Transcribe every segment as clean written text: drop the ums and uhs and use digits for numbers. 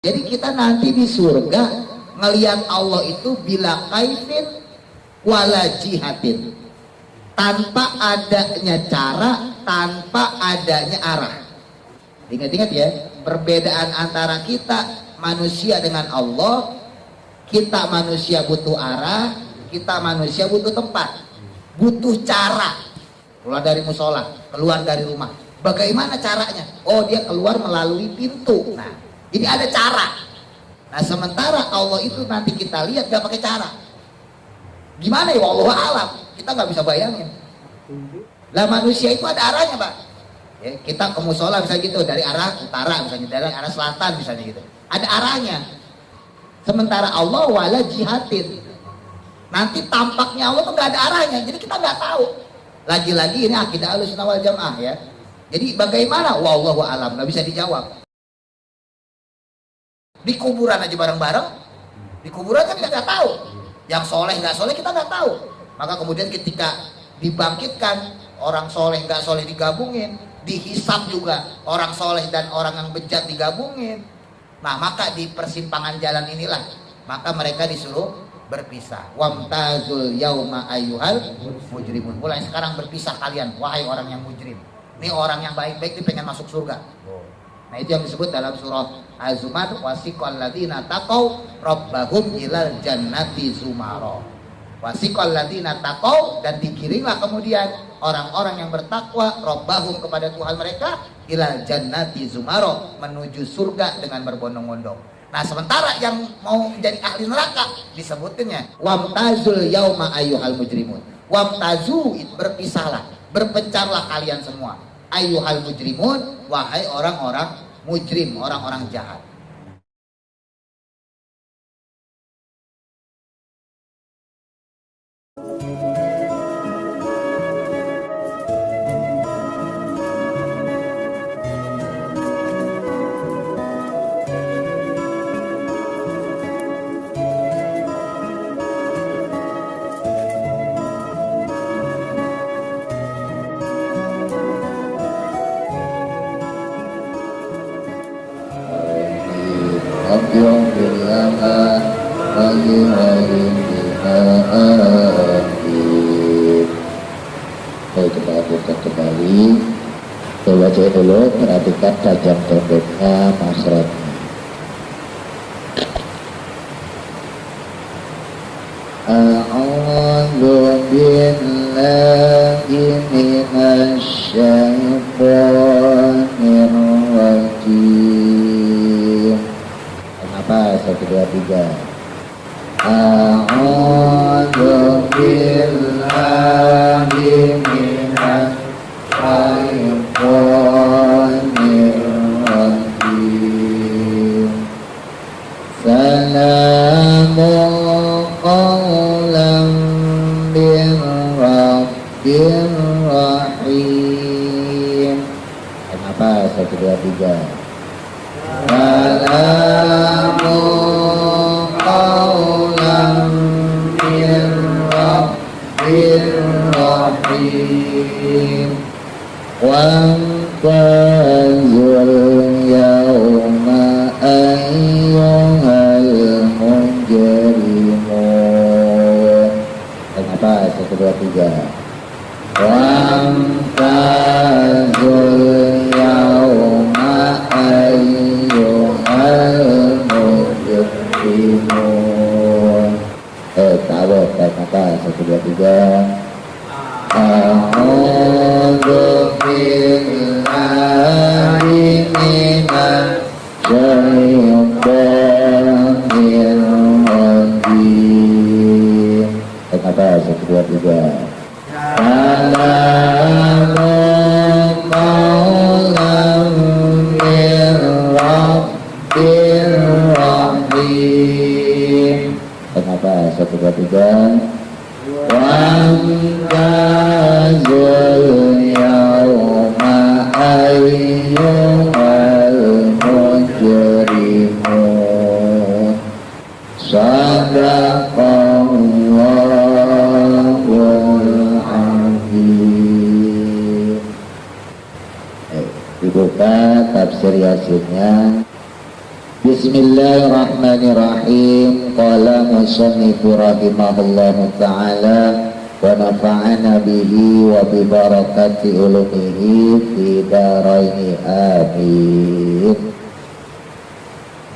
Jadi kita nanti di surga ngelihat Allah itu bila kaifin wala jihatin, tanpa adanya cara, tanpa adanya arah. Ingat-ingat ya, perbedaan antara kita manusia dengan Allah. Kita manusia butuh arah, kita manusia butuh tempat, butuh cara. Keluar dari musola, keluar dari rumah, bagaimana caranya? Oh, dia keluar melalui pintu. Nah, jadi ada cara. Nah, sementara Allah itu nanti kita lihat gak pakai cara. Gimana ya, wallahu alam, kita nggak bisa bayangin. Lah manusia itu ada arahnya, Pak. Ya, kita ke musola bisa gitu, dari arah utara misalnya, dari arah selatan misalnya gitu. Ada arahnya. Sementara Allah wala jihatin, nanti tampaknya Allah tuh nggak ada arahnya, jadi kita nggak tahu. Lagi-lagi ini akidah Ahlussunnah wal Jamaah ya. Jadi bagaimana? Wallahu alam, nggak bisa dijawab. Di kuburan aja bareng-bareng, di kuburan kan kita nggak tahu. Yang soleh nggak soleh kita nggak tahu. Maka kemudian ketika dibangkitkan, orang soleh nggak soleh digabungin, dihisab juga orang soleh dan orang yang bejat digabungin. Nah, maka di persimpangan jalan inilah maka mereka disuruh berpisah. Wamtazul yauma ayyuhal mujrimun. Mulai sekarang berpisah kalian, wahai orang yang mujrim. Ini orang yang baik-baik ini pengen masuk surga. Nah, itu yang disebut dalam surah Az-Zumar, wasiqal ladzina taqau rabbahum ilal jannati zumara. Wasiqal ladzina taqau, dan dikirimlah kemudian orang-orang yang bertakwa rabbahum kepada Tuhan mereka ilal jannati zumara, menuju surga dengan berbondong-bondong. Nah, sementara yang mau menjadi ahli neraka disebutinnya wamtazul yauma ayyuhal mujrimun. Wamtazu, berpisahlah, berpencarlah kalian semua. Ayyuhal mujrimun, wahai orang-orang mujrim, orang-orang jahat. Kita hadirkan kembali. Coba cek dulu, perhatikan tajam temboknya Mas Radmi. A'udzu billahi minasyaitonir rajim. Kenapa? 1, 2, 3. A'udzu billahi minasyaitonir rajim. Salamun qawlan min rabbir rahim. Kenapa? 1, 2, 3. Salamun qawlan min rabbir rahim. Wamtazul yawma ayyuhal mujrimun. Kenapa? 1, 2, 3. Wamtazul yawma ayyuhal mujrimun. Tahu kenapa? 1, 2, 3. A'udzu billahi minasyaitonir rajim. Kenapa? 1, 2, 3. Salamun qawlan min rabbir rahim. Kenapa? 1, 2, 3. Wamtazul yawma ayyuhal mujrimun. Sadaqallahul azim. Dibuka tafsir Yasinnya. Bismillahirrahmanirrahim. Qala musannifu rahimahullahu ta'ala wa nafa'ana bihi wa bi barakati ulumihi fi daraini amin.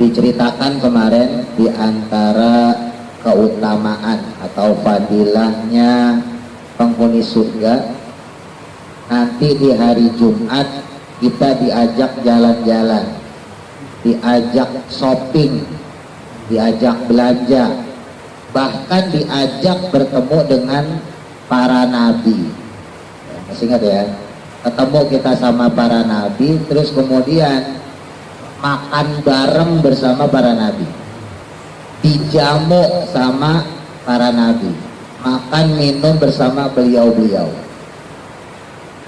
Diceritakan kemarin di antara keutamaan atau fadilahnya penghuni surga, nanti di hari Jumat kita diajak jalan-jalan, diajak shopping, diajak belanja, bahkan diajak bertemu dengan para nabi. Masih ingat ya? Ketemu kita sama para nabi, terus kemudian makan bareng bersama para nabi, dijamu sama para nabi, makan minum bersama beliau-beliau.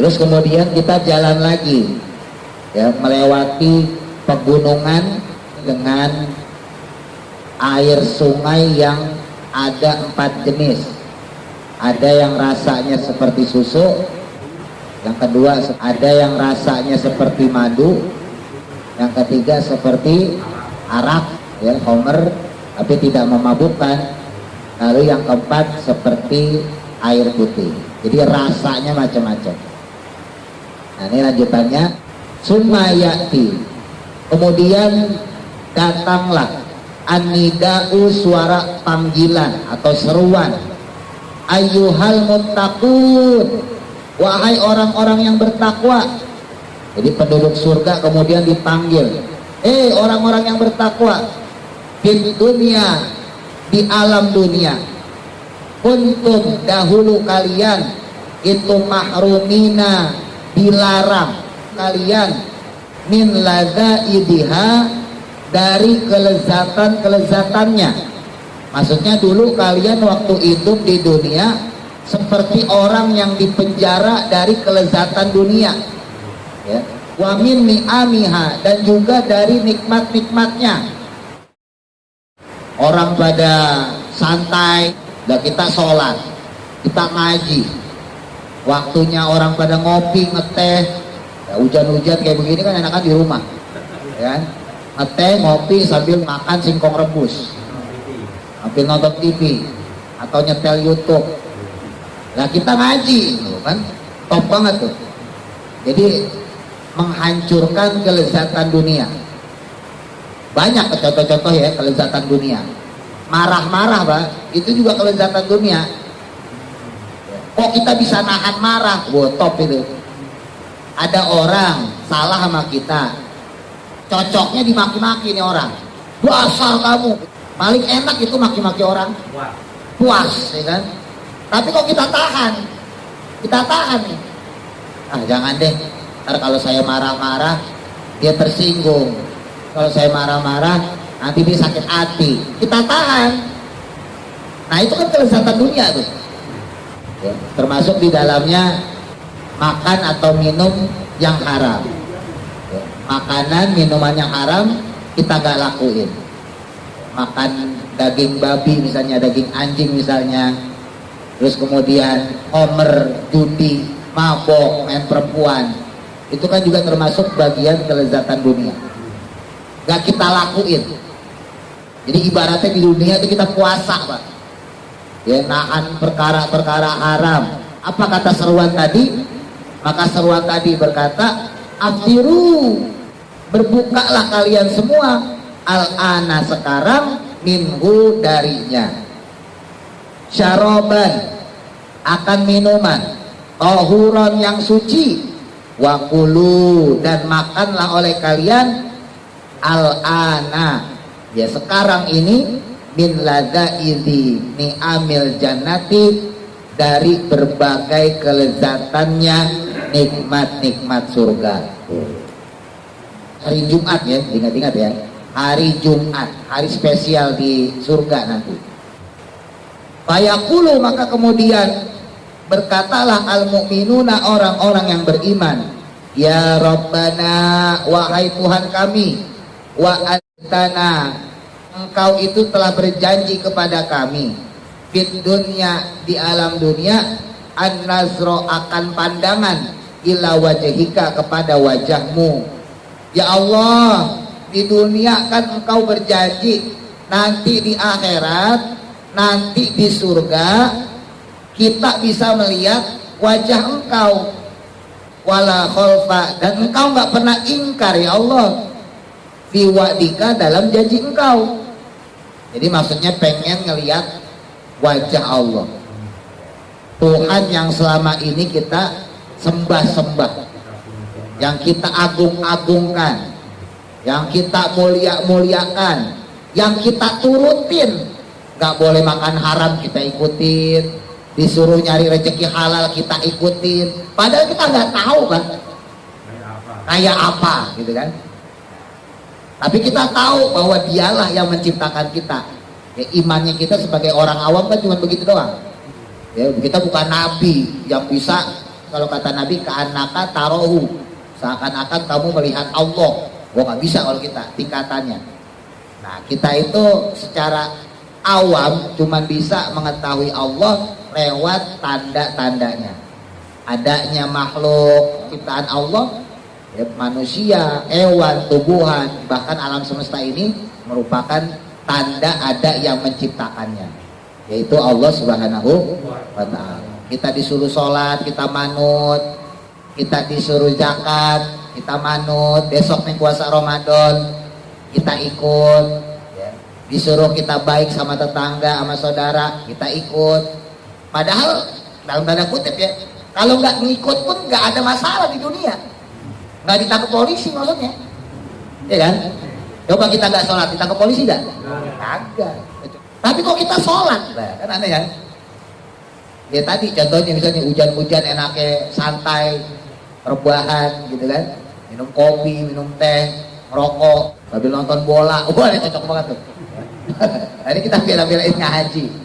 Terus kemudian kita jalan lagi, ya, melewati pegunungan dengan air sungai yang ada 4 jenis. Ada yang rasanya seperti susu, yang kedua ada yang rasanya seperti madu, yang ketiga seperti arak, ya, homer, tapi tidak memabukkan. Lalu yang keempat seperti air putih. Jadi rasanya macam-macam. Nah, ini lanjutannya. Sumayati, kemudian datanglah an-nida'u, suara panggilan atau seruan. Ayyuhal muttaqun, wahai orang-orang yang bertakwa. Jadi penduduk surga kemudian dipanggil, orang-orang yang bertakwa, di dunia, di alam dunia, kuntum, dahulu kalian itu mahrumina, dilarang kalian, min ladza'idiha, dari kelezatan-kelezatannya. Maksudnya dulu kalian waktu hidup di dunia seperti orang yang dipenjara dari kelezatan dunia, ya. Wa min ni'amiha, dan juga dari nikmat-nikmatnya. Orang pada santai, dan kita sholat, kita ngaji. Waktunya orang pada ngopi, ngeteh, ya, hujan-hujan kayak begini kan enakan di rumah, ya. Ngeteh, ngopi sambil makan singkong rebus, sambil nonton TV atau nyetel YouTube. Nah, kita ngaji, kan top banget tuh. Jadi menghancurkan kelezatan dunia. Banyak contoh-contoh ya kelezatan dunia. Marah-marah, Pak, itu juga kelezatan dunia. Kok kita bisa nahan marah? Wah, top itu. Ada orang salah sama kita, cocoknya dimaki-maki nih orang. Dasar kamu. Paling enak itu maki-maki orang. Puas, ya kan? Tapi kok kita tahan nih. Ah, jangan deh. Ntar kalau saya marah-marah, dia tersinggung. Kalau saya marah-marah, nanti dia sakit hati. Kita tahan. Nah, itu kan kelezatan dunia tuh. Ya, termasuk di dalamnya makan atau minum yang haram, ya, makanan minuman yang haram kita gak lakuin. Makan daging babi misalnya, daging anjing misalnya, terus kemudian homer, judi, mabok, main perempuan, itu kan juga termasuk bagian kelezatan dunia, gak kita lakuin. Jadi ibaratnya di dunia itu kita puasa, Pak, ya, nahan perkara-perkara haram. Apa kata seruan tadi? Maka seruan tadi berkata, aftiru, berbukalah kalian semua, al-ana, sekarang, minhu, darinya, syaraban, akan minuman, tahuran, yang suci, wakulu, dan makanlah oleh kalian, al-ana, ya sekarang ini, min ladza'izi ni'amil jannati, dari berbagai kelezatannya nikmat-nikmat surga. Hari Jumat ya, ingat-ingat ya, hari Jumat, hari spesial di surga nanti. Fayaqulu, maka kemudian berkatalah al-mu'minuna, orang-orang yang beriman, ya Rabbana, wahai Tuhan kami, wa antana, engkau itu telah berjanji kepada kami, fit dunya, di alam dunia, an-nazro, akan pandangan, ila wajhika, kepada wajahmu. Ya Allah, di dunia kan engkau berjanji nanti di akhirat, nanti di surga kita bisa melihat wajah engkau wala kholfa, dan engkau nggak pernah ingkar ya Allah fi wa'dika, dalam janji engkau. Jadi maksudnya pengen ngelihat wajah Allah, Tuhan yang selama ini kita sembah-sembah, yang kita agung-agungkan, yang kita mulia-muliakan, yang kita turutin. Gak boleh makan haram kita ikutin, disuruh nyari rezeki halal kita ikutin, padahal kita nggak tahu kan kayak apa gitu kan. Tapi kita tahu bahwa dialah yang menciptakan kita. Ya, imannya kita sebagai orang awam kan cuma begitu doang. Ya, kita bukan nabi yang bisa, kalau kata nabi ka'annaka tarohu, seakan-akan kamu melihat Allah. Wah, nggak bisa kalau kita tingkatannya. Nah, kita itu secara awam cuma bisa mengetahui Allah lewat tanda-tandanya. Adanya makhluk ciptaan Allah, ya, manusia, hewan, tumbuhan, bahkan alam semesta ini merupakan tanda ada yang menciptakannya, yaitu Allah Subhanahu wa ta'ala. Kita disuruh sholat, kita manut. Kita disuruh zakat, kita manut. Besok nih puasa Ramadan, kita ikut. Ya. Disuruh kita baik sama tetangga, sama saudara, kita ikut. Padahal dalam tanda kutip ya, kalau nggak ngikut pun nggak ada masalah di dunia, nggak ditangkap polisi maksudnya, ya kan? Coba kita nggak sholat, ditangkap polisi nggak? Kagak. Tapi kok kita sholat, nah, kan aneh kan? Ya tadi contohnya misalnya hujan-hujan enaknya santai, rebahan gitu kan, minum kopi, minum teh, merokok, sambil nonton bola, wah ini cocok banget tuh. Nah, ini kita bela-belain ngaji.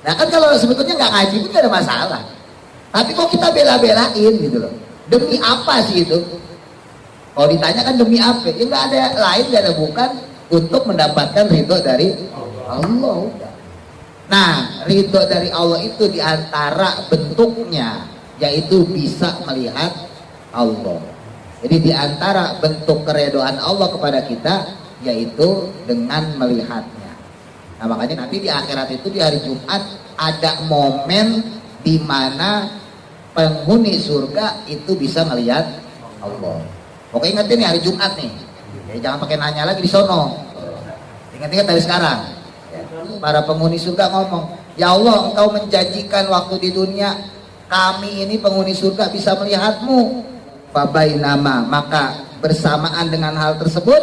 Nah kan kalau sebetulnya nggak ngaji pun nggak ada masalah. Tapi kok kita bela-belain gitu loh. Demi apa sih itu? Kalau ditanya kan demi apa? Ya nggak ada lain, nggak ada bukan untuk mendapatkan ridho dari Allah. Nah, ridho dari Allah itu diantara bentuknya yaitu bisa melihat Allah. Jadi diantara bentuk keredoan Allah kepada kita yaitu dengan melihatnya. Nah makanya nanti di akhirat itu di hari Jumat ada momen di mana penghuni surga itu bisa melihat Allah. Pokoknya ingetin nih hari Jumat nih, ya, jangan pakai nanya lagi di sono. Ingat-ingat dari sekarang. Ya, para penghuni surga ngomong, ya Allah engkau menjanjikan waktu di dunia kami ini penghuni surga bisa melihatmu. Fabainama, maka bersamaan dengan hal tersebut,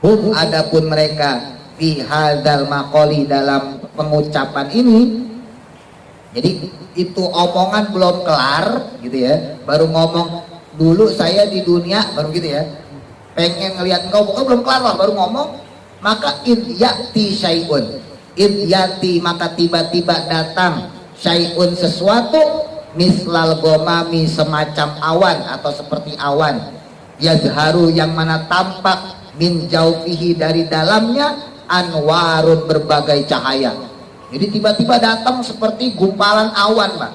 hum adapun mereka fi hadzal maqali, dalam pengucapan ini. Jadi itu omongan belum kelar gitu ya, baru ngomong dulu saya di dunia, baru gitu ya, pengen ngelihat engkau, pokoknya belum kelar lah, baru ngomong. Maka id yati syai'un, id yati, maka tiba-tiba datang syai'un, sesuatu, mislal gomami, semacam awan atau seperti awan, yazharu, yang mana tampak, min jaufihi, dari dalamnya, anwarun, berbagai cahaya. Jadi tiba-tiba datang seperti gumpalan awan, Pak.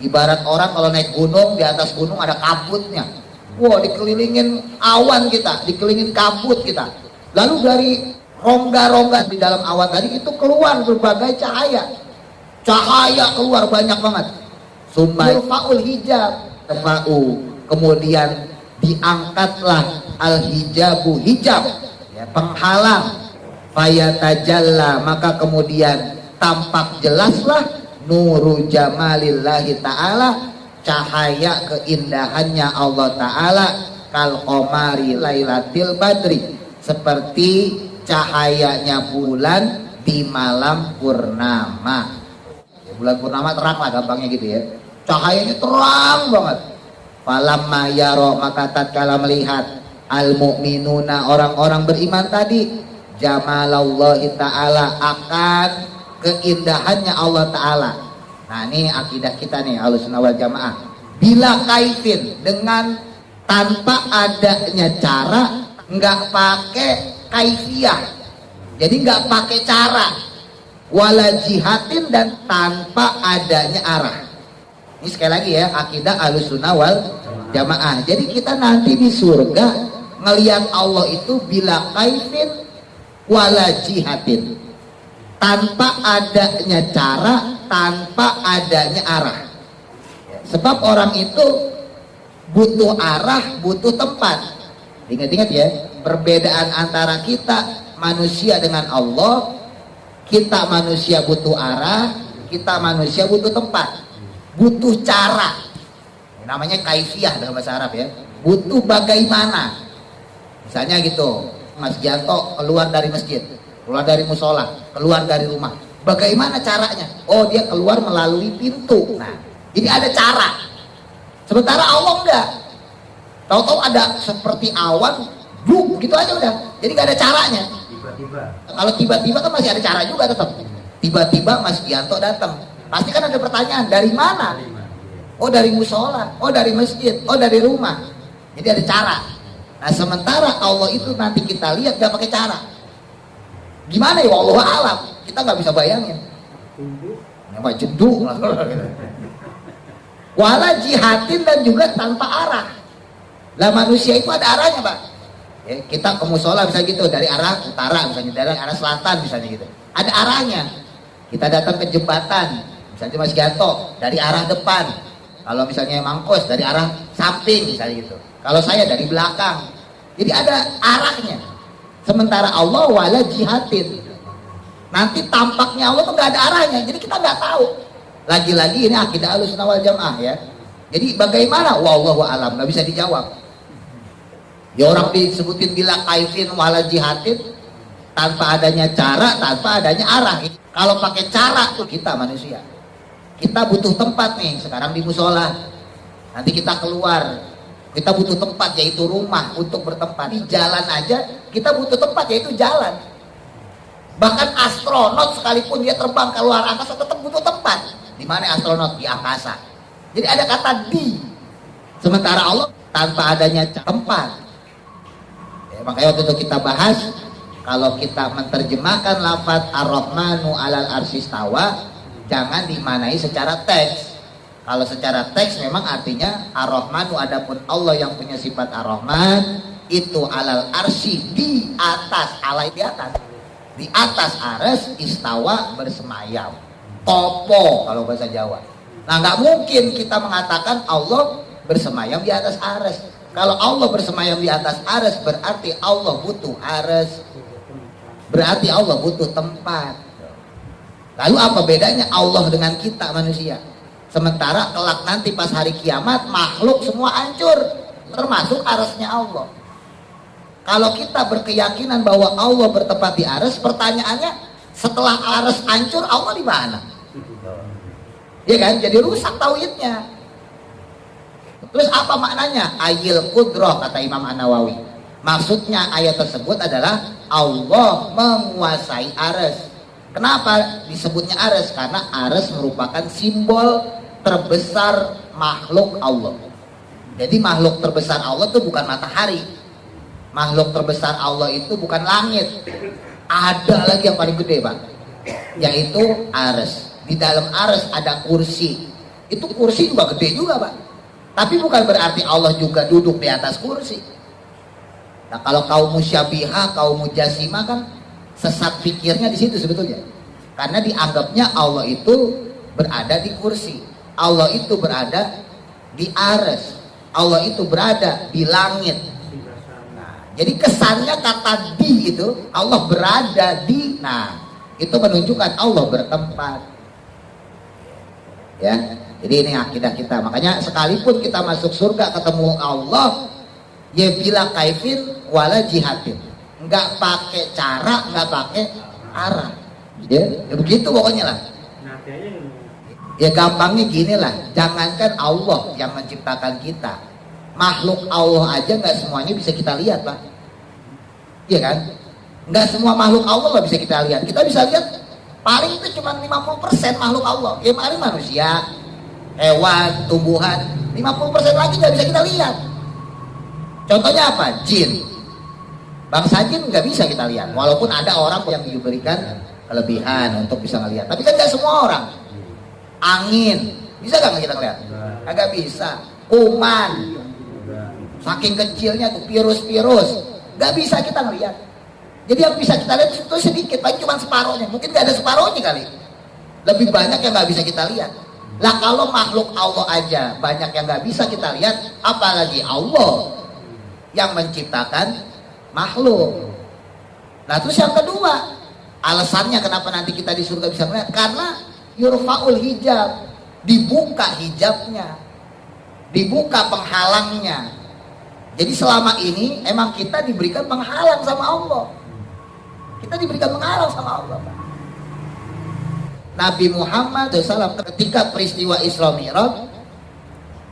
Ibarat orang kalau naik gunung, di atas gunung ada kabutnya. Wow, dikelilingin awan kita, dikelilingin kabut kita. Lalu dari rongga-rongga di dalam awan tadi itu keluar berbagai cahaya. Cahaya keluar banyak banget. Yurfa'ul hijab, tafa'u, kemudian diangkatlah al-hijabu, hijab, ya, penghalang. Fayatajalla, maka kemudian tampak jelaslah nuru jamalillahi ta'ala, cahaya keindahannya Allah ta'ala, kal qamari lailatil badri, seperti cahayanya bulan di malam purnama. Ya, bulan purnama terang lah gampangnya gitu ya, cahayanya terang banget. Falamma yaro, maka tatkala melihat al mu'minuna, orang-orang beriman tadi, jamalallahi ta'ala, akan keindahannya Allah Ta'ala. Nah ini akidah kita nih Ahlussunnah wal Jamaah, bila kaifin, dengan tanpa adanya cara, nggak pakai kaifiyah, jadi nggak pakai cara, wala jihatin, dan tanpa adanya arah. Ini sekali lagi ya, akidah Ahlussunnah wal Jamaah. Jadi kita nanti di surga ngelihat Allah itu bila kaifin wala jihatin, tanpa adanya cara, tanpa adanya arah. Sebab orang itu butuh arah, butuh tempat. Ingat-ingat ya, perbedaan antara kita manusia dengan Allah. Kita manusia butuh arah, kita manusia butuh tempat, butuh cara. Namanya kaifiyah dalam bahasa Arab ya. Butuh bagaimana. Misalnya gitu, Mas Gianto keluar dari masjid, keluar dari musola, keluar dari rumah. Bagaimana caranya? Oh, dia keluar melalui pintu. Nah, jadi ada cara. Sementara Allah enggak. Tahu-tahu ada seperti awan, bluk gitu aja udah. Jadi nggak ada caranya. Tiba-tiba. Kalau tiba-tiba kan masih ada cara juga tetap. Tiba-tiba Mas Gianto datang. Pasti kan ada pertanyaan, dari mana? Oh, dari musola. Oh, dari masjid. Oh, dari rumah. Jadi ada cara. Nah, sementara Allah itu nanti kita lihat nggak pakai cara. Gimana ya? Wallahu alam. Kita nggak bisa bayangin. Nama jeduk. Wala jihatin, dan juga tanpa arah. Lah manusia itu ada arahnya, Pak. Ya, kita ke musola misalnya gitu, dari arah utara misalnya, dari arah selatan misalnya gitu. Ada arahnya. Kita datang ke jembatan, misalnya Mas Gianto dari arah depan. Kalau misalnya Mangkos dari arah samping misalnya gitu. Kalau saya dari belakang. Jadi ada arahnya. Sementara Allah wala jihatin. Nanti tampaknya Allah tuh nggak ada arahnya. Jadi kita nggak tahu. Lagi-lagi ini akidah Ahlussunnah wal Jamaah ya. Jadi bagaimana? Wallahu alam, nggak bisa dijawab. Ya orang disebutin bila kaifin wala jihatin, tanpa adanya cara, tanpa adanya arah. Kalau pakai cara tuh kita manusia. Kita butuh tempat nih, sekarang di musola. Nanti kita keluar. Kita butuh tempat, yaitu rumah untuk bertempat. Di jalan aja kita butuh tempat, yaitu jalan. Bahkan astronot sekalipun dia terbang ke luar angkasa tetap butuh tempat. Di mana astronot? Di angkasa. Jadi ada kata di. Sementara Allah tanpa adanya tempat. Ya, makanya waktu itu kita bahas, kalau kita menerjemahkan lafaz Ar-Rahmanu 'alal arsy istawa, jangan dimaknai secara teks. Kalau secara teks memang artinya Ar-Rahmanu, adapun Allah yang punya sifat Ar-Rahman itu 'alal arsy, di atas, alai di atas. Di atas ares, istawa bersemayam. Topo kalau bahasa Jawa. Nah, nggak mungkin kita mengatakan Allah bersemayam di atas ares. Kalau Allah bersemayam di atas ares, berarti Allah butuh ares. Berarti Allah butuh tempat. Lalu apa bedanya Allah dengan kita manusia? Sementara kelak nanti pas hari kiamat, makhluk semua hancur, termasuk aresnya Allah. Kalau kita berkeyakinan bahwa Allah bertempat di ares, pertanyaannya, setelah ares hancur, Allah di mana? Ya kan? Jadi rusak tauhidnya. Terus apa maknanya? Ayil kudroh, kata Imam An-Nawawi. Maksudnya ayat tersebut adalah Allah menguasai ares. Kenapa disebutnya ares? Karena ares merupakan simbol terbesar makhluk Allah. Jadi makhluk terbesar Allah itu bukan matahari. Makhluk terbesar Allah itu bukan langit. Ada lagi yang paling gede, Pak, yaitu ares. Di dalam ares ada kursi. Itu kursi juga gede juga, Pak. Tapi bukan berarti Allah juga duduk di atas kursi. Nah, kalau kaum musyabihah, kaum mujassimah kan sesat pikirnya di situ sebetulnya. Karena dianggapnya Allah itu berada di kursi. Allah itu berada di ares. Allah itu berada di langit. Nah, jadi kesannya kata di itu Allah berada di. Nah, itu menunjukkan Allah bertempat. Ya, jadi ini akidah kita. Makanya sekalipun kita masuk surga ketemu Allah, ya bila kaifin wala jihatin, nggak pakai cara, nggak pakai arah. Ya begitu pokoknya lah. Ya gampangnya gini lah. Jangankan Allah yang menciptakan kita, makhluk Allah aja nggak semuanya bisa kita lihat, Pak. Iya kan? Nggak semua makhluk Allah lah bisa kita lihat. Kita bisa lihat paling itu cuma 50% makhluk Allah. Ya paling manusia, hewan, tumbuhan. 50% lagi nggak bisa kita lihat. Contohnya apa? Jin. Bangsa jin nggak bisa kita lihat. Walaupun ada orang yang diberikan kelebihan untuk bisa ngelihat. Tapi kan nggak semua orang. Angin, bisa nggak kita lihat? Agak bisa. Kuman, Saking kecilnya tuh virus-virus, nggak bisa kita ngelihat. Jadi yang bisa kita lihat itu sedikit, paling cuma separohnya. Mungkin nggak ada separohnya kali. Lebih banyak yang nggak bisa kita lihat. Lah kalau makhluk Allah aja banyak yang nggak bisa kita lihat, apalagi Allah yang menciptakan makhluk. Nah terus yang kedua, alasannya kenapa nanti kita di surga bisa melihat, karena yurfa'ul hijab, dibuka hijabnya, dibuka penghalangnya. Jadi selama ini emang kita diberikan penghalang sama Allah. Kita diberikan penghalang sama Allah. Nabi Muhammad SAW ketika peristiwa Isra Mi'raj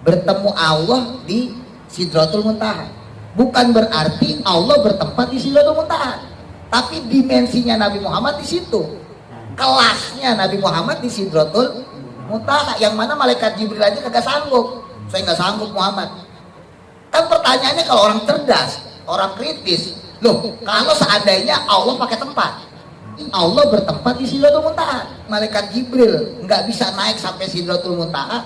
bertemu Allah di Sidratul Muntaha. Bukan berarti Allah bertempat di Sidratul Muntaha, tapi dimensinya Nabi Muhammad di situ. Kelasnya Nabi Muhammad di Sidratul Muntaha, yang mana malaikat Jibril aja kagak sanggup. Saya nggak sanggup Muhammad. Kan pertanyaannya kalau orang cerdas, orang kritis, loh kalau seandainya Allah pakai tempat, Allah bertempat di Sidratul Muntaha, malaikat Jibril nggak bisa naik sampai Sidratul Muntaha,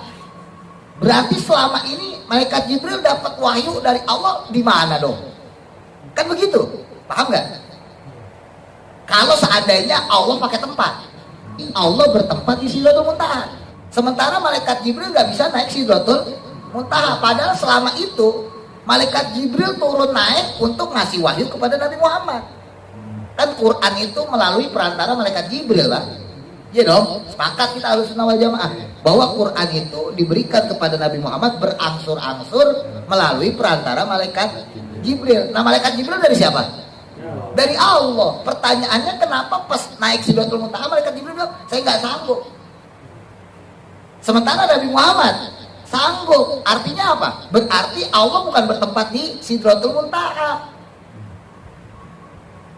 berarti selama ini malaikat Jibril dapat wahyu dari Allah di mana dong? Kan begitu, paham nggak? Kalau seandainya Allah pakai tempat, Allah bertempat di Sidratul Muntaha, sementara malaikat Jibril nggak bisa naik Sidratul Muntaha, padahal selama itu malaikat Jibril turun naik untuk ngasih wahyu kepada Nabi Muhammad. Kan Quran itu melalui perantara malaikat Jibril lah. Iya dong, sepakat kita Ahlussunnah wal Jamaah bahwa Quran itu diberikan kepada Nabi Muhammad berangsur-angsur melalui perantara malaikat Jibril. Nah malaikat Jibril dari siapa? Dari Allah. Pertanyaannya kenapa pas naik Sidratul Muntaha malaikat Jibril bilang saya nggak sanggup, sementara Nabi Muhammad sanggup. Artinya apa? Berarti Allah bukan bertempat di Sidratul Muntaha.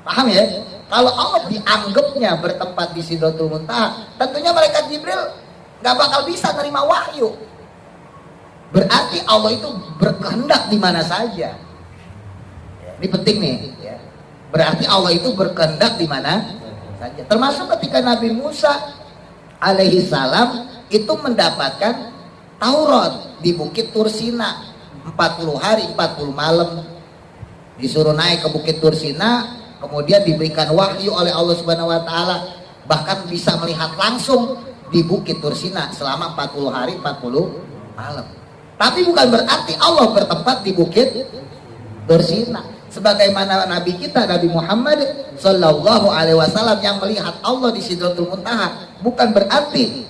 Paham ya? Kalau Allah dianggapnya bertempat di Sidratul Muntaha, tentunya malaikat Jibril nggak bakal bisa nerima wahyu. Berarti Allah itu berkehendak di mana saja. Ini penting nih. Ya. Berarti Allah itu berkehendak di mana saja. Termasuk ketika Nabi Musa alaihi salam itu mendapatkan Taurat di Bukit Tursina 40 hari 40 malam, disuruh naik ke Bukit Tursina, kemudian diberikan wahyu oleh Allah Subhanahu wa taala, bahkan bisa melihat langsung di Bukit Tursina selama 40 hari 40 malam. Tapi bukan berarti Allah bertempat di Bukit Tursina. Sebagaimana Nabi kita Nabi Muhammad Sallallahu Alaihi Wasallam yang melihat Allah di Sidratul Muntaha, bukan berarti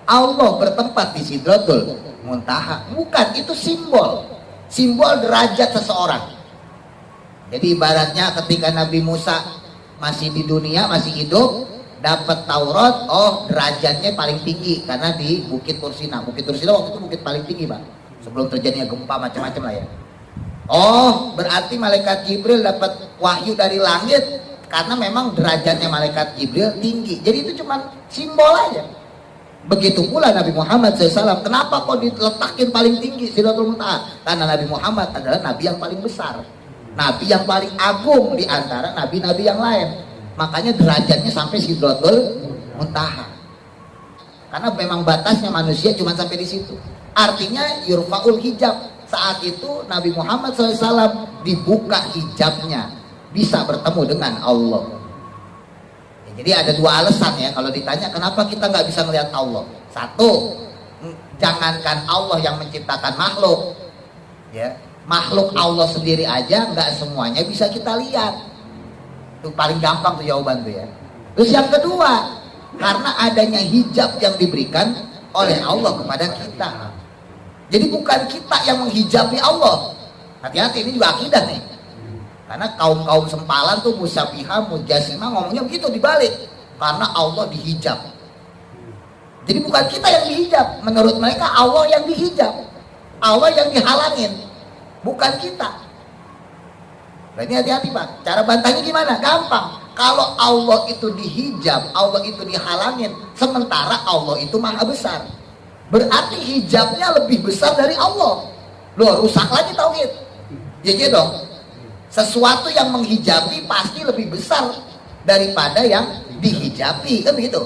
Allah bertempat di Sidratul Muntaha. Bukan, itu simbol derajat seseorang. Jadi ibaratnya ketika Nabi Musa masih di dunia, masih hidup, dapat Taurat, oh derajatnya paling tinggi karena di Bukit Tursina. Bukit Tursina waktu itu bukit paling tinggi, Pak. Sebelum terjadinya gempa macam-macam lah ya. Oh, berarti malaikat Jibril dapat wahyu dari langit karena memang derajatnya malaikat Jibril tinggi. Jadi itu cuma simbol aja. Begitu pula Nabi Muhammad SAW. Kenapa kok diletakin paling tinggi Sidratul Muntaha? Karena Nabi Muhammad adalah Nabi yang paling besar, Nabi yang paling agung di antara nabi-nabi yang lain. Makanya derajatnya sampai Sidratul Muntaha. Karena memang batasnya manusia cuma sampai di situ. Artinya yurfa'ul hijab. Saat itu Nabi Muhammad SAW dibuka hijabnya, bisa bertemu dengan Allah. Ya, jadi ada dua alasan ya kalau ditanya kenapa kita nggak bisa melihat Allah. Satu, jangankan Allah yang menciptakan makhluk, ya makhluk Allah sendiri aja nggak semuanya bisa kita lihat. Itu paling gampang tuh jawaban tuh ya. Terus yang kedua, karena adanya hijab yang diberikan oleh Allah kepada kita. Jadi bukan kita yang menghijabi Allah. Hati-hati, ini juga akidah nih. Karena kaum-kaum sempalan tuh musyabihah, mujassimah ngomongnya begitu dibalik. Karena Allah dihijab. Jadi bukan kita yang dihijab. Menurut mereka Allah yang dihijab, Allah yang dihalangin, bukan kita. Berarti hati-hati Pak. Cara bantahnya gimana? Gampang. Kalau Allah itu dihijab, Allah itu dihalangin, sementara Allah itu maha besar, berarti hijabnya lebih besar dari Allah. Loh, rusak lagi tauhid. Ya dong. Sesuatu yang menghijabi pasti lebih besar daripada yang dihijabi, kan begitu.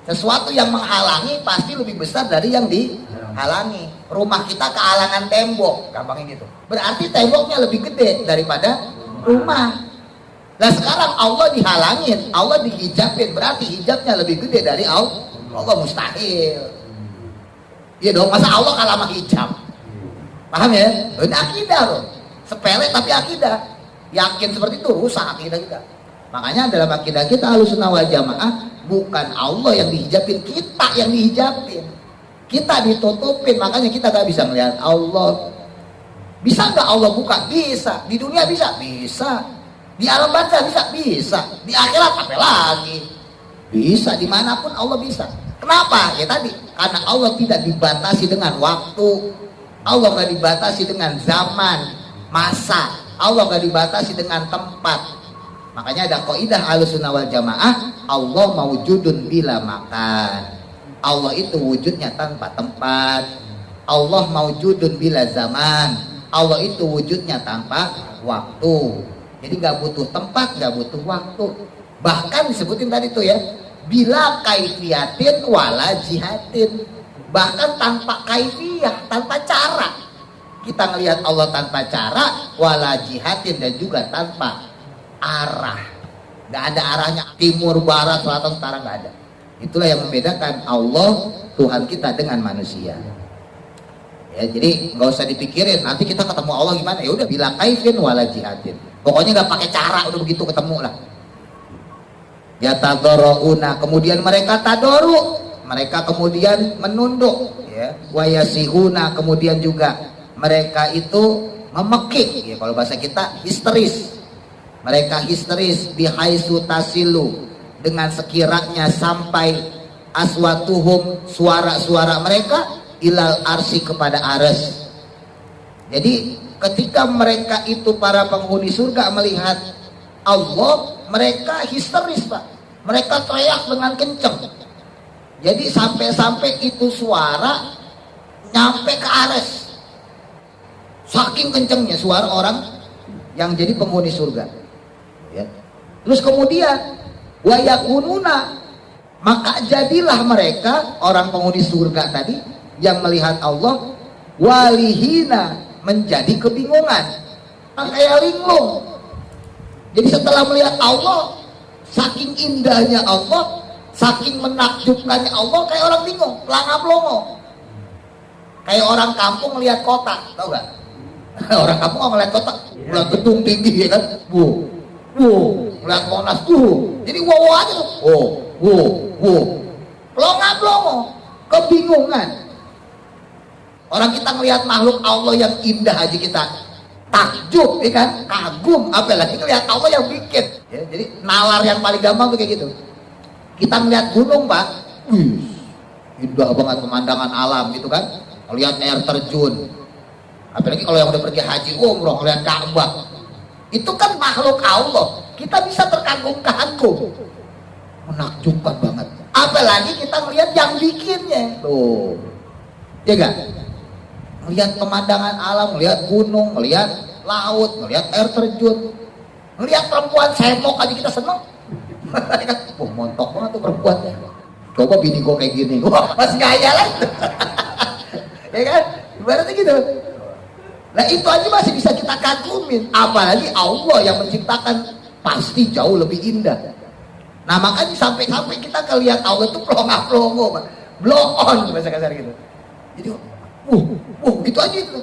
Sesuatu yang menghalangi pasti lebih besar dari yang dihalangi. rumah kita kehalangan tembok, gampangin gitu. Berarti temboknya lebih gede daripada rumah. Nah sekarang Allah dihalangin, Allah dihijabin, berarti hijabnya lebih gede dari Allah. Allah mustahil. Iya dong, masa Allah kalah sama hijab? Paham ya? Ini akidah loh. Sepele tapi akidah. Yakin seperti itu rusak akidah kita. Makanya dalam akidah kita Ahlussunnah wal Jamaah, bukan Allah yang dihijabin, kita yang dihijabin. Kita ditutupin, makanya kita gak bisa melihat Allah. Bisa nggak Allah buka? Bisa. Di dunia bisa? Bisa. Di alam barzah bisa? Bisa. Di akhirat apa lagi? Bisa. Dimanapun Allah bisa. Kenapa? Ya tadi, karena Allah tidak dibatasi dengan waktu. Allah nggak dibatasi dengan zaman, masa. Allah nggak dibatasi dengan tempat. Makanya ada kaidah Ahlussunnah wal Jamaah, Allah mawjudun bila makan. Allah itu wujudnya tanpa tempat. Allah mawjudun bila zaman. Allah itu wujudnya tanpa waktu. Jadi nggak butuh tempat, nggak butuh waktu. Bahkan disebutin tadi tuh ya, bila kaifiyatin wala jihatin. Bahkan tanpa kaifiyah, tanpa cara. Kita ngelihat Allah tanpa cara, wala jihatin, dan juga tanpa arah. Nggak ada arahnya, timur, barat, selatan, utara, nggak ada. Itulah yang membedakan Allah Tuhan kita dengan manusia. Ya, jadi nggak usah dipikirin nanti kita ketemu Allah gimana. Ya udah, bila kaifin wala jihatin. Pokoknya nggak pakai cara, udah begitu ketemu lah. Ya tadoruna, kemudian mereka tadoru, mereka kemudian menunduk. Ya, wayasihuna, kemudian juga mereka itu memekik. Ya, kalau bahasa kita histeris. Mereka histeris bihaisu tasilu, dengan sekiranya sampai aswatuhum, suara-suara mereka ilal arsi, kepada ares. Jadi ketika mereka itu para penghuni surga melihat Allah, mereka histeris Pak. Mereka teriak dengan kenceng. Jadi sampai-sampai itu suara nyampe ke ares. Saking kencengnya suara orang yang jadi penghuni surga. Ya. Terus kemudian wayakununa, maka jadilah mereka orang penghuni surga tadi yang melihat Allah walihina, menjadi kebingungan, kayak linglung. Jadi setelah melihat Allah, saking indahnya Allah, saking menakjubkannya Allah, kayak orang bingung, pelangap-longo. Kayak orang kampung melihat kota, tau gak? Orang kampung kalau melihat kota, melihat gedung tinggi ya kan, melihat Monas, jadi wow aja tuh, pelangap-longo, kebingungan. Orang kita melihat makhluk Allah yang indah aja kita takjub, ya kan, kagum, apalagi lihat Allah yang bikin. Ya, jadi nalar yang paling gampang tuh kayak gitu. Kita melihat gunung Pak, indah banget pemandangan alam gitu kan, melihat air terjun. Apalagi kalau yang udah pergi haji umroh, melihat Ka'bah, itu kan makhluk Allah, kita bisa terkagum-kagum, menakjubkan banget. Apalagi kita melihat yang bikinnya, tuh, ya kan? Melihat pemandangan alam, melihat gunung, melihat laut, melihat air terjun, melihat perempuan semok aja kita seneng. Wah, montok banget tuh perempuannya. Coba bini gue kayak gini, wah masih gaya lah. Ya kan? Ibaratnya gitu. Nah itu aja masih bisa kita kagumin. Apalagi Allah yang menciptakan, pasti jauh lebih indah. Nah makanya sampai-sampai kita kelihat Allah itu pelongo-pelongo, blow on bahasa kasar gitu. Jadi gitu aja itu.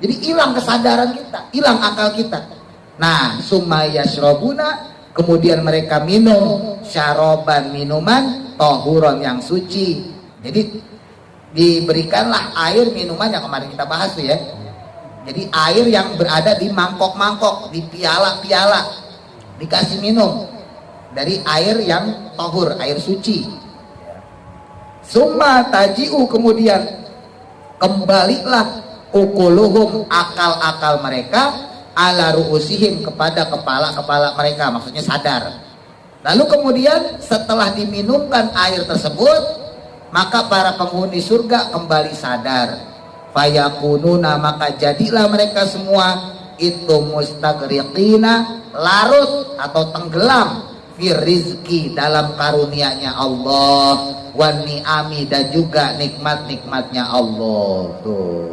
Jadi hilang kesadaran kita, hilang akal kita. Nah, summa yashrabuna, kemudian mereka minum syaroban, minuman tohuron, yang suci. Jadi diberikanlah air minuman yang kemarin kita bahas tuh ya. Jadi air yang berada di mangkok-mangkok, di piala-piala, dikasih minum dari air yang tohur, air suci. Summa taji'u, kemudian kembalilah ukuluhum, akal-akal mereka, ala ru'usihim, kepada kepala-kepala mereka, maksudnya sadar. Lalu kemudian setelah diminumkan air tersebut, maka para penghuni surga kembali sadar. Fayakununa, maka jadilah mereka semua itu mustagriqina, larut atau tenggelam, fir rizki, dalam karunia-Nya Allah, wan ni'ami, dan juga nikmat-nikmatnya Allah. Tuh.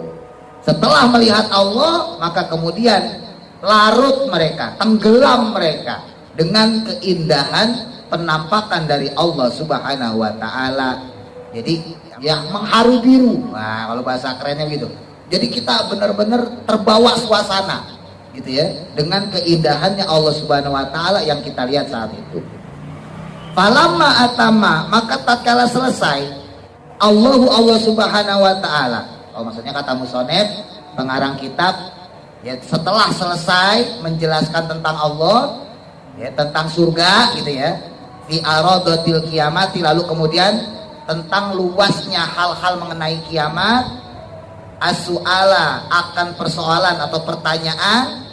Setelah melihat Allah, maka kemudian larut mereka, tenggelam mereka dengan keindahan penampakan dari Allah Subhanahu wa taala. Jadi yang mengharu biru. Nah, kalau bahasa kerennya gitu. Jadi kita benar-benar terbawa suasana gitu ya, dengan keindahannya Allah Subhanahu wa taala yang kita lihat saat itu. Falamma atama, maka tatkala selesai Allah Subhanahu wa taala. Oh, maksudnya kata musonef, pengarang kitab, ya, setelah selesai menjelaskan tentang Allah, ya, tentang surga gitu ya, fi aradatil kiamati, lalu kemudian tentang luasnya hal-hal mengenai kiamat, as-su'ala, akan persoalan atau pertanyaan,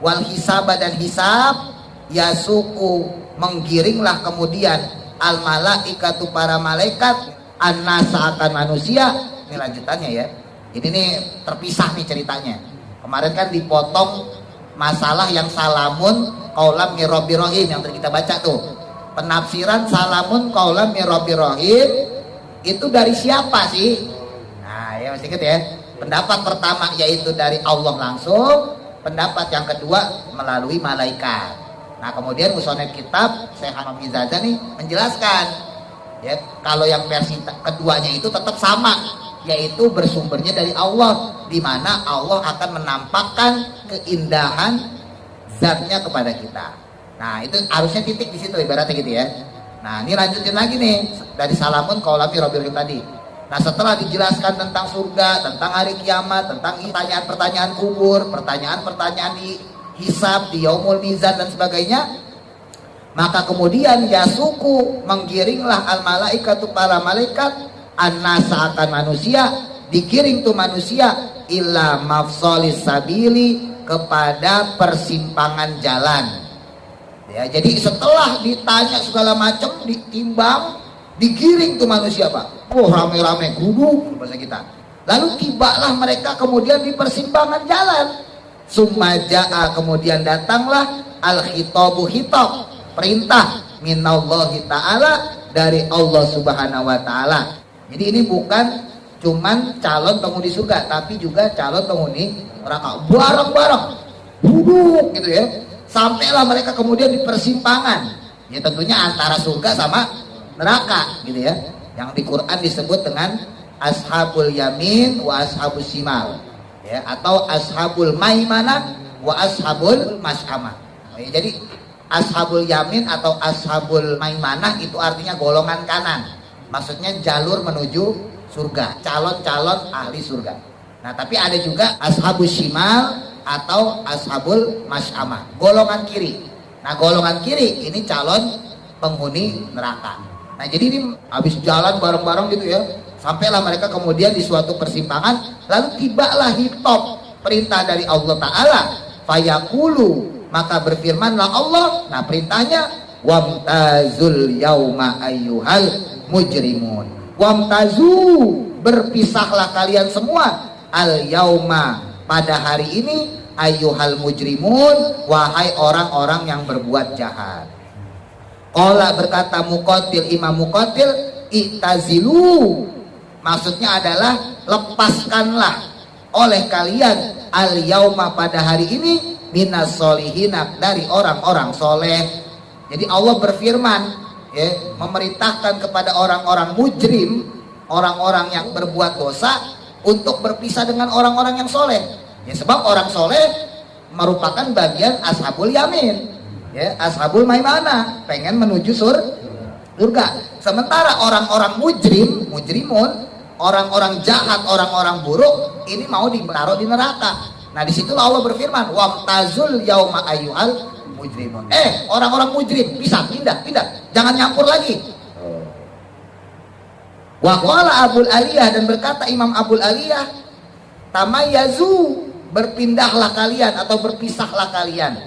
wal hisaba, dan hisab, yasuku, menggiringlah kemudian al malaikatu, para malaikat, annasa, akan manusia. Ini lanjutannya ya. Ini nih terpisah nih ceritanya. Kemarin kan dipotong masalah yang salamun qaulam min rabbir rahim yang tadi kita baca tuh. Penafsiran salamun qaulam min rabbir rahim itu dari siapa sih? Nah, ya masih ingat ya. Pendapat pertama yaitu dari Allah langsung, pendapat yang kedua melalui malaikat. Nah, kemudian musonef kitab Syekh Hamid Zazani menjelaskan ya, kalau yang versi keduanya itu tetap sama, yaitu bersumbernya dari Allah, di mana Allah akan menampakkan keindahan zatnya kepada kita. Nah, itu harusnya titik di situ ibaratnya gitu ya. Nah, ini lanjutin lagi nih dari salamun qaulami rabbil tadi. Nah, setelah dijelaskan tentang surga, tentang hari kiamat, tentang pertanyaan-pertanyaan kubur, pertanyaan-pertanyaan di hisab, di yaumul mizan dan sebagainya, maka kemudian yasuku, menggiringlah al malaikatu, para malaikat, annasa, akan manusia, digiring tuh manusia illa mafsalis sabili, kepada persimpangan jalan. Ya, jadi setelah ditanya segala macam, ditimbang, digiring tuh manusia, Pak. Oh, rame-rame guduk bahasa kita. Lalu tibalah mereka kemudian di persimpangan jalan. Summaja'a, kemudian datanglah al-khitabu, khitab, perintah minallahi ta'ala, dari Allah Subhanahu wa taala. Jadi ini bukan cuman calon penghuni surga, tapi juga calon penghuni neraka. Bareng-bareng duduk gitu ya. Sampailah mereka kemudian di persimpangan. Ya tentunya antara surga sama neraka gitu ya. Yang di Quran disebut dengan ashabul yamin wa ashabus simal. Ya, atau ashabul maimanah wa ashabul mas'amah. Ya, jadi ashabul yamin atau ashabul maimanah itu artinya golongan kanan. Maksudnya jalur menuju surga, calon-calon ahli surga. Nah, tapi ada juga ashabul shimal atau ashabul mas'amah, golongan kiri. Nah, golongan kiri ini calon penghuni neraka. Nah, jadi ini habis jalan bareng-bareng gitu ya, sampailah mereka kemudian di suatu persimpangan, lalu tibalah hitop, perintah dari Allah Ta'ala, fayaqulu, maka berfirmanlah Allah. Nah, perintahnya wamtazul yauma ayyuhal mujrimun, wamtazu, berpisahlah kalian semua, al yauma, pada hari ini, ayyuhal mujrimun, wahai orang-orang yang berbuat jahat. Qala, berkata Muqatil, Imam Muqatil, i'tazilu, maksudnya adalah lepaskanlah oleh kalian al yauma, pada hari ini, minas solihina, dari orang-orang soleh. Jadi Allah berfirman ya, memerintahkan kepada orang-orang mujrim, orang-orang yang berbuat dosa, untuk berpisah dengan orang-orang yang soleh. Ya, sebab orang soleh merupakan bagian ashabul yamin, ya, ashabul maimanah, pengen menuju surga. Sementara orang-orang mujrimun, orang-orang jahat, orang-orang buruk, ini mau ditaruh di neraka. Nah, disitulah Allah berfirman, wamtazul yauma ayyuhal mujrimun. Orang-orang mujrim bisa pindah, jangan nyampur lagi. Wa qala Abul Aliyah, dan berkata Imam Abul Aliyah, tamayyazu, berpindahlah kalian atau berpisahlah kalian.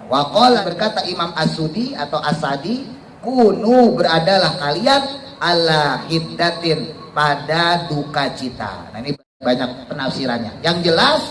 Wa qala, berkata Imam As-Sudi atau As-Sadi, kunu, beradalah kalian ala hiddatin, pada duka cita. Nah, ini banyak penafsirannya. Yang jelas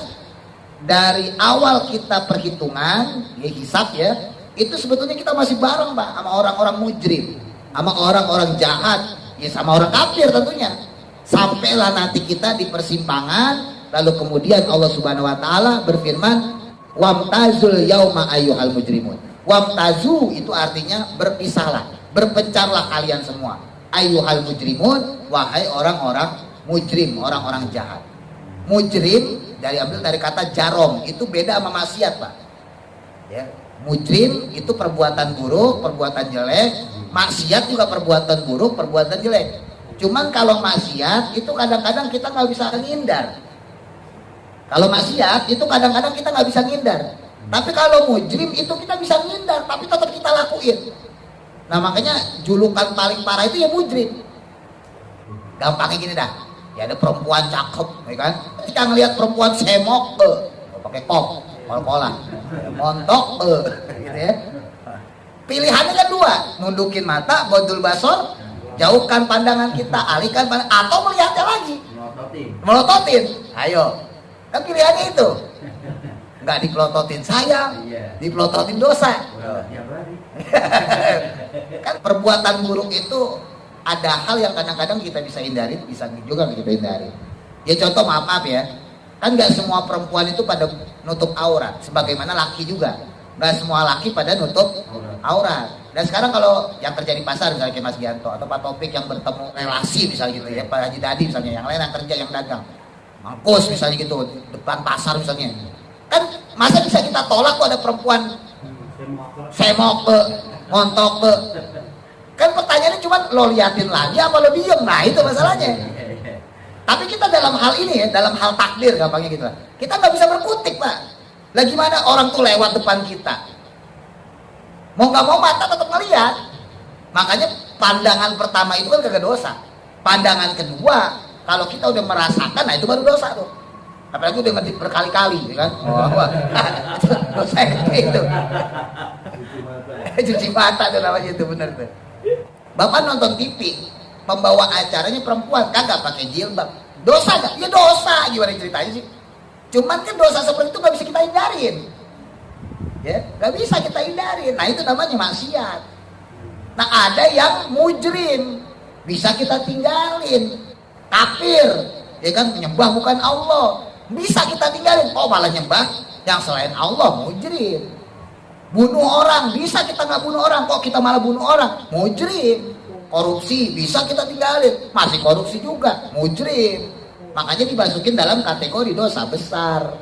dari awal kita perhitungan ya, hisab ya, itu sebetulnya kita masih bareng Pak sama orang-orang mujrim, sama orang-orang jahat, ya sama orang kafir tentunya. Sampailah nanti kita di persimpangan, lalu kemudian Allah Subhanahu wa taala berfirman, "Wamtazul yauma ayyuhal mujrimun." Wamtazu itu artinya berpisahlah, berpencarlah kalian semua. Ayyuhal mujrimun, wahai orang-orang mujrim, orang-orang jahat. Mujrim ambil dari kata jarom, itu beda sama maksiat Pak. Ya. Mujrim itu perbuatan buruk, perbuatan jelek. Maksiat juga perbuatan buruk, perbuatan jelek. Cuman kalau maksiat itu kadang-kadang kita nggak bisa ngindar. Kalau maksiat itu kadang-kadang kita nggak bisa ngindar. Tapi kalau mujrim itu kita bisa ngindar, tapi tetap kita lakuin. Nah makanya julukan paling parah itu ya mujrim. Gampangnya gini dah. Ya ada perempuan cakep, ya kan? Ketika ngelihat perempuan semok, pakai kop, kol-kolan, montok, gitu ya. Pilihannya kan dua, nundukin mata, godul basor, jauhkan pandangan kita, alihkan pandangan, atau melihatnya lagi, melototin. Ayo, kan pilihannya itu. Nggak dipelototin sayang, dipelototin dosa. Kan perbuatan buruk itu ada hal yang kadang-kadang kita bisa hindari, bisa juga kita hindari. Ya contoh maaf ya, kan nggak semua perempuan itu pada nutup aurat, sebagaimana laki juga. Nggak semua laki pada nutup aurat. Dan sekarang kalau yang kerja di pasar misalnya kayak Mas Gianto atau Pak Topik yang bertemu relasi misalnya gitu ya, Pak Haji Dadi misalnya, yang lain yang kerja yang dagang, Mangkus misalnya gitu, depan pasar misalnya. Kan masa bisa kita tolak kok ada perempuan semok, ngontok, kan pertanyaannya cuma lo liatin lagi apa lo diem, nah itu masalahnya. Tapi kita dalam hal ini ya, dalam hal takdir gampangnya gitu lah, kita nggak bisa berkutik Pak. Lah gimana orang tuh lewat depan kita, mau nggak mau mata tetap ngeliat. Makanya pandangan pertama itu kan kagak dosa. Pandangan kedua kalau kita udah merasakan, nah itu baru dosa tuh. Apalagi udah ngerti berkali-kali, kan? Dosa kayak itu. Cuci mata tuh namanya itu bener tuh. Bapak nonton TV, pembawa acaranya perempuan, kagak pakai jilbab. Dosa gak? Ya dosa, gimana ceritanya sih? Cuman kan dosa seperti itu gak bisa kita hindarin. Ya, gak bisa kita hindarin. Nah itu namanya maksiat. Nah ada yang mujrim, bisa kita tinggalin. Kafir, ya kan, menyembah bukan Allah, bisa kita tinggalin. Oh malah nyembah yang selain Allah, mujrim. Bunuh orang, bisa kita nggak bunuh orang, kok kita malah bunuh orang, mujrim. Korupsi, bisa kita tinggalin, masih korupsi juga, mujrim. Makanya dimasukin dalam kategori dosa besar.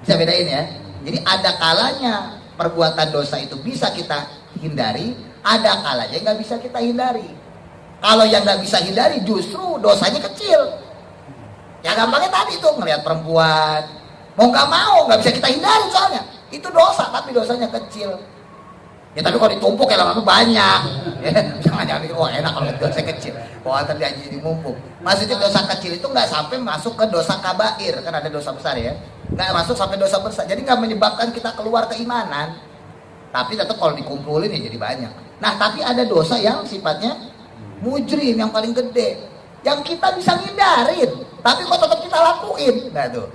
Bisa bedain ya. Jadi ada kalanya perbuatan dosa itu bisa kita hindari, ada kalanya nggak bisa kita hindari. Kalau yang nggak bisa hindari justru dosanya kecil. Ya gampangnya tadi tuh ngelihat perempuan, mau nggak mau nggak bisa kita hindari soalnya. Itu dosa, tapi dosanya kecil. Ya tapi kalau ditumpuk ya lama-lama banyak. Ya, jangan pikir, wah enak kalau dosa kecil. Wah terjadi jadi mumpuk. Maksudnya dosa kecil itu nggak sampai masuk ke dosa kabair, kan ada dosa besar ya. Nggak masuk sampai dosa besar. Jadi nggak menyebabkan kita keluar keimanan. Tapi tetap kalau dikumpulin ya jadi banyak. Nah tapi ada dosa yang sifatnya mujrim yang paling gede, yang kita bisa ngindarin, tapi kok tetap kita lakuin. Nah tuh.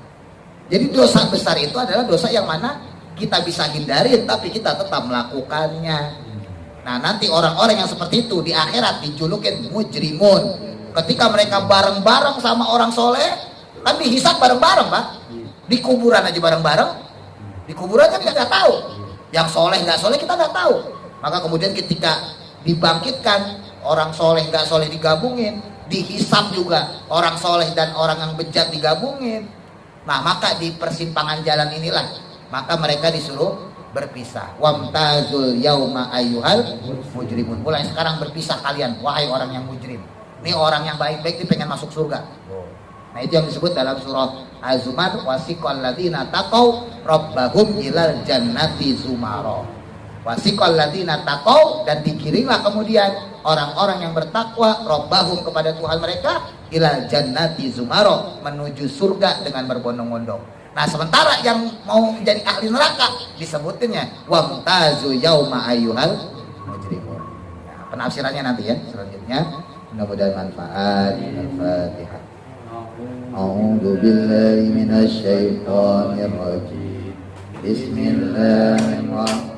Jadi dosa besar itu adalah dosa yang mana kita bisa hindarin tapi kita tetap melakukannya. Nah nanti orang-orang yang seperti itu di akhirat dijulukin mujrimun. Ketika mereka bareng-bareng sama orang soleh, kan dihisab bareng-bareng Pak. Di kuburan aja bareng-bareng. Di kuburan kan kita nggak tahu. Yang soleh nggak soleh kita nggak tahu. Maka kemudian ketika dibangkitkan, orang soleh nggak soleh digabungin, dihisab juga orang soleh dan orang yang bejat digabungin. Nah maka di persimpangan jalan inilah maka mereka disuruh berpisah. Wamtazul yauma ayyuhal mujrimun. Mulai sekarang berpisah kalian, wahai orang yang mujrim. Ini orang yang baik-baik ini pengen masuk surga. Nah itu yang disebut dalam surah Az-Zumar, wasiqal ladzina taqau rabbahum ilal jannati zumara. Wasiqal ladzina taqau, dan dikirimlah kemudian orang-orang yang bertakwa rabbahum kepada Tuhan mereka ilal jannati zumara, menuju surga dengan berbondong-bondong. Nah sementara yang mau menjadi ahli neraka disebutinnya wamtazu yauma ayyuhal mujrimun. Nah, penafsirannya nanti ya selanjutnya. Mudah-mudahan manfaat. Al-Fatihah. A'udzu billahi minasy syaithanir rajim. Bismillahirrahmanirrahim.